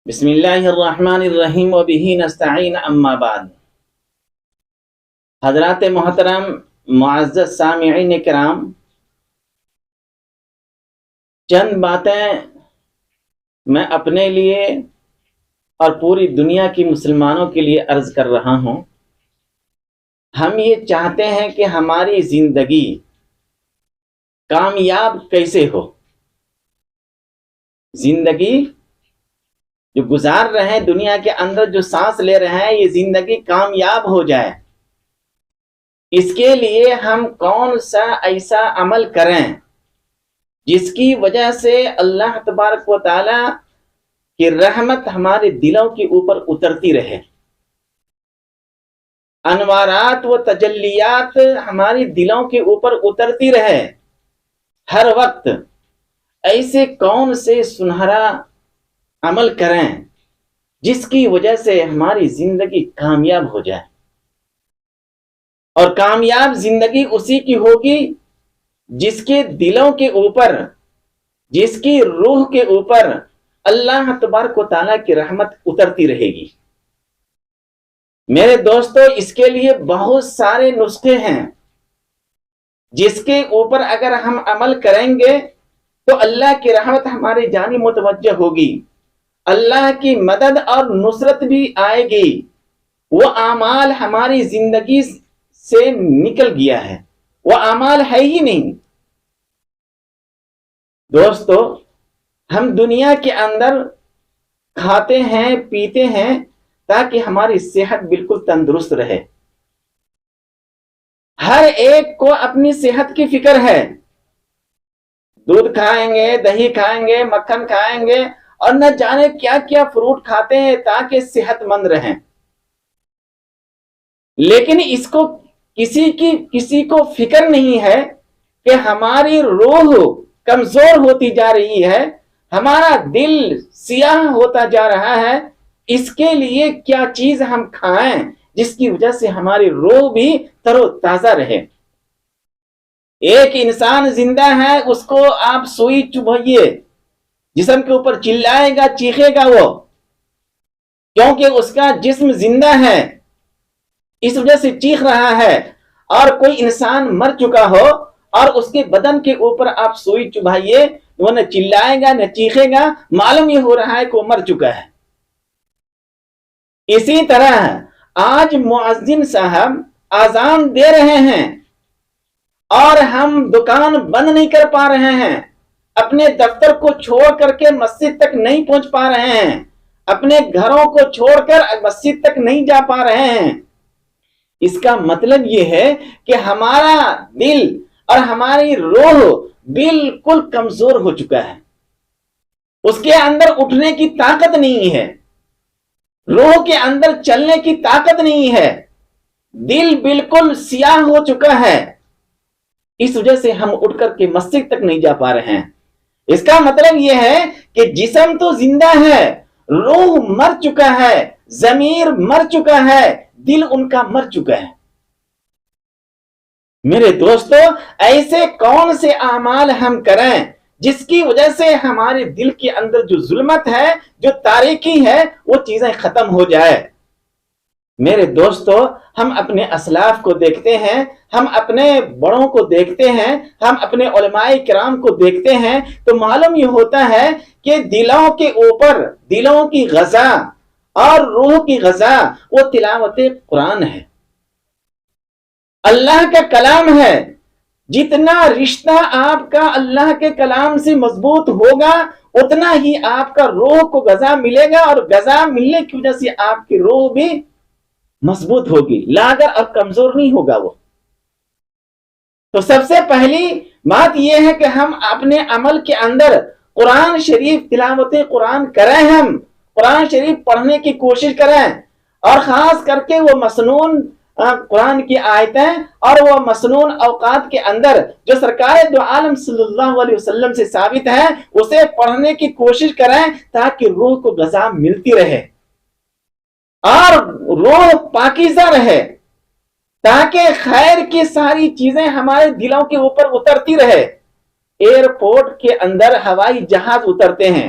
بسم اللہ الرحمن الرحیم وبہ نستعین اما بعد۔ حضرات محترم، معزز سامعین کرام، چند باتیں میں اپنے لیے اور پوری دنیا کی مسلمانوں کے لیے عرض کر رہا ہوں۔ ہم یہ چاہتے ہیں کہ ہماری زندگی کامیاب کیسے ہو، زندگی جو گزار رہے ہیں، دنیا کے اندر جو سانس لے رہے ہیں، یہ زندگی کامیاب ہو جائے۔ اس کے لیے ہم کون سا ایسا عمل کریں جس کی وجہ سے اللہ تبارک و تعالی کی رحمت ہمارے دلوں کے اوپر اترتی رہے، انوارات و تجلیات ہماری دلوں کے اوپر اترتی رہے ہر وقت۔ ایسے کون سے سنہرا عمل کریں جس کی وجہ سے ہماری زندگی کامیاب ہو جائے، اور کامیاب زندگی اسی کی ہوگی جس کے دلوں کے اوپر، جس کی روح کے اوپر اللہ تبارک و تعالیٰ کی رحمت اترتی رہے گی۔ میرے دوستو، اس کے لیے بہت سارے نسخے ہیں جس کے اوپر اگر ہم عمل کریں گے تو اللہ کی رحمت ہماری جانب متوجہ ہوگی، اللہ کی مدد اور نصرت بھی آئے گی۔ وہ اعمال ہماری زندگی سے نکل گیا ہے، وہ اعمال ہے ہی نہیں۔ دوستو، ہم دنیا کے اندر کھاتے ہیں، پیتے ہیں تاکہ ہماری صحت بالکل تندرست رہے۔ ہر ایک کو اپنی صحت کی فکر ہے، دودھ کھائیں گے، دہی کھائیں گے، مکھن کھائیں گے، اور نہ جانے کیا کیا فروٹ کھاتے ہیں تاکہ صحت مند رہیں۔ لیکن اس کو کسی کو فکر نہیں ہے کہ ہماری روح کمزور ہوتی جا رہی ہے، ہمارا دل سیاہ ہوتا جا رہا ہے۔ اس کے لیے کیا چیز ہم کھائیں جس کی وجہ سے ہماری روح بھی تر و تازہ رہے۔ ایک انسان زندہ ہے، اس کو آپ سوئی چبھائیے، جسم کے اوپر چلائے گا، چیخے گا وہ، کیونکہ اس کا جسم زندہ ہے، اس وجہ سے چیخ رہا ہے۔ اور کوئی انسان مر چکا ہو اور اس کے بدن کے اوپر آپ سوئی چبھائیے، وہ نہ چلائے گا نہ چیخے گا، معلوم یہ ہو رہا ہے کہ وہ مر چکا ہے۔ اسی طرح آج مؤذن صاحب اذان دے رہے ہیں اور ہم دکان بند نہیں کر پا رہے ہیں، اپنے دفتر کو چھوڑ کر کے مسجد تک نہیں پہنچ پا رہے ہیں، اپنے گھروں کو چھوڑ کر مسجد تک نہیں جا پا رہے ہیں۔ اس کا مطلب یہ ہے کہ ہمارا دل اور ہماری روح بالکل کمزور ہو چکا ہے، اس کے اندر اٹھنے کی طاقت نہیں ہے، روح کے اندر چلنے کی طاقت نہیں ہے، دل بالکل سیاہ ہو چکا ہے۔ اس وجہ سے ہم اٹھ کر کے مسجد تک نہیں جا پا رہے ہیں۔ اس کا مطلب یہ ہے کہ جسم تو زندہ ہے، روح مر چکا ہے، ضمیر مر چکا ہے، دل ان کا مر چکا ہے۔ میرے دوستو، ایسے کون سے اعمال ہم کریں جس کی وجہ سے ہمارے دل کے اندر جو ظلمت ہے، جو تاریکی ہے، وہ چیزیں ختم ہو جائے۔ میرے دوستو، ہم اپنے اسلاف کو دیکھتے ہیں، ہم اپنے بڑوں کو دیکھتے ہیں، ہم اپنے علماء کرام کو دیکھتے ہیں تو معلوم یہ ہوتا ہے کہ دلوں کے اوپر، دلوں کی غذا اور روح کی غذا وہ تلاوت قرآن ہے، اللہ کا کلام ہے۔ جتنا رشتہ آپ کا اللہ کے کلام سے مضبوط ہوگا، اتنا ہی آپ کا روح کو غذا ملے گا، اور غذا ملنے کی وجہ سے آپ کی روح بھی مضبوط ہوگی، لاغر اور کمزور نہیں ہوگا وہ۔ تو سب سے پہلی بات یہ ہے کہ ہم اپنے عمل کے اندر قرآن شریف، تلاوت قرآن کریں، ہم قرآن شریف پڑھنے کی کوشش کریں، اور خاص کر کے وہ مسنون قرآن کی آیتیں اور وہ مسنون اوقات کے اندر جو سرکار دو عالم صلی اللہ علیہ وسلم سے ثابت ہے، اسے پڑھنے کی کوشش کریں تاکہ روح کو غذا ملتی رہے اور روح پاکیزہ رہے، تاکہ خیر کی ساری چیزیں ہمارے دلوں کے اوپر اترتی رہے۔ ایئرپورٹ کے اندر ہوائی جہاز اترتے ہیں،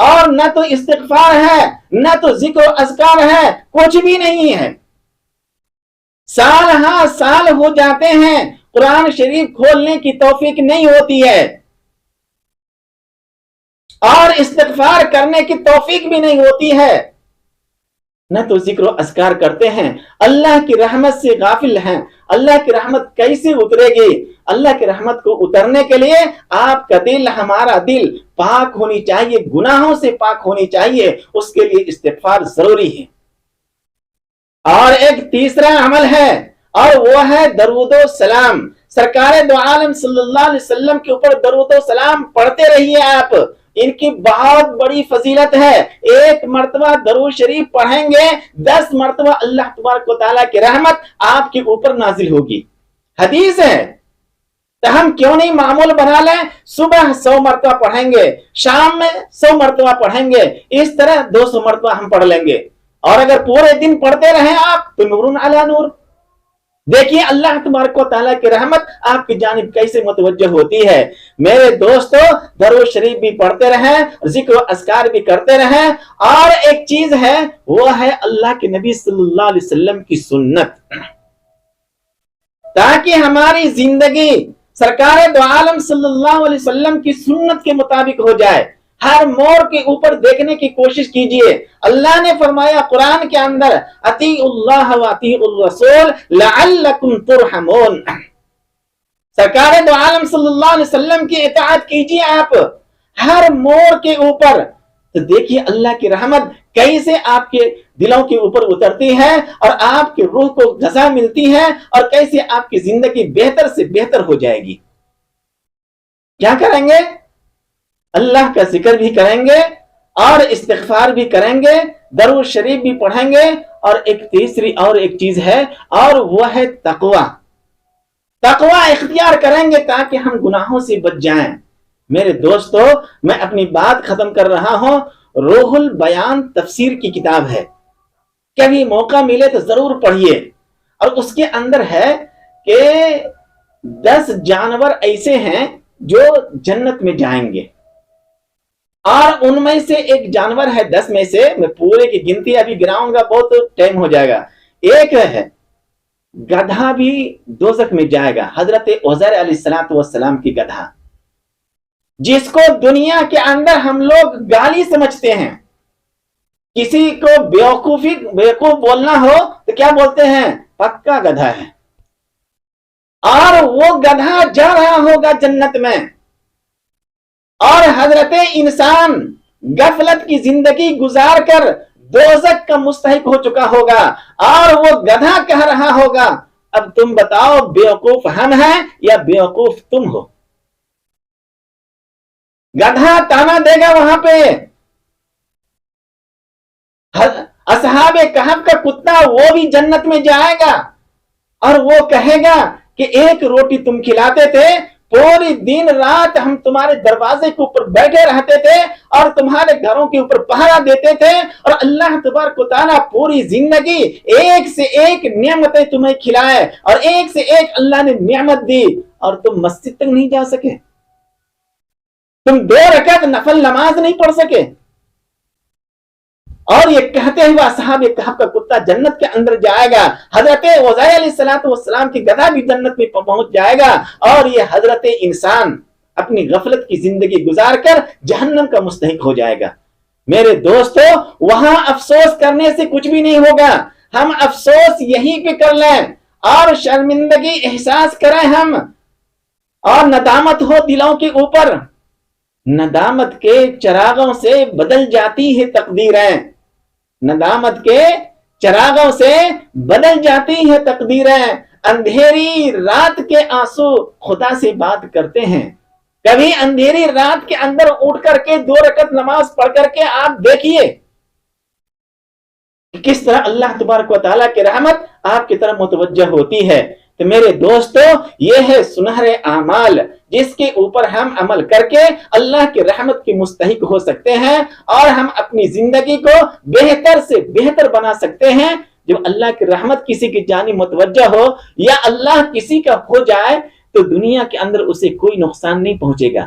اور نہ تو استغفار ہے نہ تو ذکر و اذکار ہے، کچھ بھی نہیں ہے۔ سال ہاں سال ہو جاتے ہیں، قرآن شریف کھولنے کی توفیق نہیں ہوتی ہے اور استغفار کرنے کی توفیق بھی نہیں ہوتی ہے، نہ تو ذکر و اذکار کرتے ہیں، اللہ کی رحمت سے غافل ہیں۔ اللہ کی رحمت کیسے اترے گی؟ اللہ کی رحمت کو اترنے کے لیے آپ کا دل، ہمارا دل پاک ہونی چاہیے، گناہوں سے پاک ہونی چاہیے، اس کے لیے استغفار ضروری ہے۔ اور ایک تیسرا عمل ہے اور وہ ہے درود و سلام۔ سرکار دو عالم صلی اللہ علیہ وسلم کے اوپر درود و سلام پڑھتے رہیے آپ، ان کی بہت بڑی فضیلت ہے۔ ایک مرتبہ درود شریف پڑھیں گے، 10 مرتبہ اللہ تبارک و تعالیٰ کی رحمت آپ کے اوپر نازل ہوگی۔ حدیث ہے، تو ہم کیوں نہیں معمول بنا لیں؟ صبح 100 مرتبہ پڑھیں گے، شام میں 100 مرتبہ پڑھیں گے، اس طرح 200 مرتبہ ہم پڑھ لیں گے، اور اگر پورے دن پڑھتے رہیں آپ تو نور علی نور۔ دیکھیے اللہ تبارک و تعالیٰ کی رحمت آپ کی جانب کیسے متوجہ ہوتی ہے۔ میرے دوستو، درود شریف بھی پڑھتے رہیں، ذکر و اذکار بھی کرتے رہیں، اور ایک چیز ہے وہ ہے اللہ کے نبی صلی اللہ علیہ وسلم کی سنت، تاکہ ہماری زندگی سرکار دو عالم صلی اللہ علیہ وسلم کی سنت کے مطابق ہو جائے۔ ہر موڑ کے اوپر دیکھنے کی کوشش کیجئے۔ اللہ نے فرمایا قرآن کے اندر، اطیعوا اللہ و اطیعوا الرسول لعلکم ترحمون۔ سرکار دو عالم صلی اللہ علیہ وسلم کی اطاعت کیجئے آپ ہر موڑ کے اوپر، تو دیکھیے اللہ کی رحمت کیسے آپ کے دلوں کے اوپر اترتی ہے اور آپ کی روح کو غذا ملتی ہے، اور کیسے آپ کی زندگی بہتر سے بہتر ہو جائے گی۔ کیا کریں گے؟ اللہ کا ذکر بھی کریں گے اور استغفار بھی کریں گے، درود شریف بھی پڑھیں گے، اور ایک تیسری اور ایک چیز ہے اور وہ ہے تقوی۔ تقوی اختیار کریں گے تاکہ ہم گناہوں سے بچ جائیں۔ میرے دوستو، میں اپنی بات ختم کر رہا ہوں۔ روح البیان تفسیر کی کتاب ہے، کبھی موقع ملے تو ضرور پڑھیے، اور اس کے اندر ہے کہ 10 جانور ایسے ہیں جو جنت میں جائیں گے، اور ان میں سے ایک جانور ہے، 10 میں سے، میں پورے کی گنتی ابھی گراؤں گا، بہت ٹائم ہو جائے گا۔ ایک ہے گدھا بھی دوزخ میں جائے گا، حضرت عزیر علیہ السلام کی گدھا، جس کو دنیا کے اندر ہم لوگ گالی سمجھتے ہیں۔ کسی کو بیوقوف بولنا ہو تو کیا بولتے ہیں؟ پکا گدھا ہے۔ اور وہ گدھا جا رہا ہوگا جنت میں، اور حضرت انسان غفلت کی زندگی گزار کر دوزخ کا مستحق ہو چکا ہوگا، اور وہ گدھا کہہ رہا ہوگا، اب تم بتاؤ بیوقوف ہم ہیں یا بیوقوف تم ہو؟ گدھا تانا دے گا وہاں پہ۔ اصحاب کہف کا کتا وہ بھی جنت میں جائے گا، اور وہ کہے گا کہ ایک روٹی تم کھلاتے تھے، پوری دن رات ہم تمہارے دروازے کے اوپر بیٹھے رہتے تھے اور تمہارے گھروں کے اوپر پہرا دیتے تھے، اور اللہ تبارک و تعالیٰ پوری زندگی ایک سے ایک نعمتیں تمہیں کھلائے، اور ایک سے ایک اللہ نے نعمت دی، اور تم مسجد تک نہیں جا سکے، تم 2 رکعت نفل نماز نہیں پڑھ سکے، اور یہ کہتے ہوئے اصحاب کہف کا کتا جنت کے اندر جائے گا، حضرت عزیر علیہ السلام کی گدھا بھی جنت میں پہنچ جائے گا، اور یہ حضرت انسان اپنی غفلت کی زندگی گزار کر جہنم کا مستحق ہو جائے گا۔ میرے دوستو، وہاں افسوس کرنے سے کچھ بھی نہیں ہوگا، ہم افسوس یہیں پہ کر لیں اور شرمندگی احساس کریں ہم، اور ندامت ہو دلوں کے اوپر۔ ندامت کے چراغوں سے بدل جاتی ہے تقدیریں، ندامت کے چراغوں سے بدل جاتی ہے تقدیریں، اندھیری رات کے آنسو خدا سے بات کرتے ہیں۔ کبھی اندھیری رات کے اندر اٹھ کر کے 2 رکعت نماز پڑھ کر کے آپ دیکھیے کس طرح اللہ تبارک و تعالیٰ کی رحمت آپ کی طرف متوجہ ہوتی ہے۔ تو میرے دوستو، یہ ہے سنہرے اعمال جس کے اوپر ہم عمل کر کے اللہ کی رحمت کی مستحق ہو سکتے ہیں، اور ہم اپنی زندگی کو بہتر سے بہتر بنا سکتے ہیں۔ جب اللہ کی رحمت کسی کی جانب متوجہ ہو یا اللہ کسی کا ہو جائے تو دنیا کے اندر اسے کوئی نقصان نہیں پہنچے گا،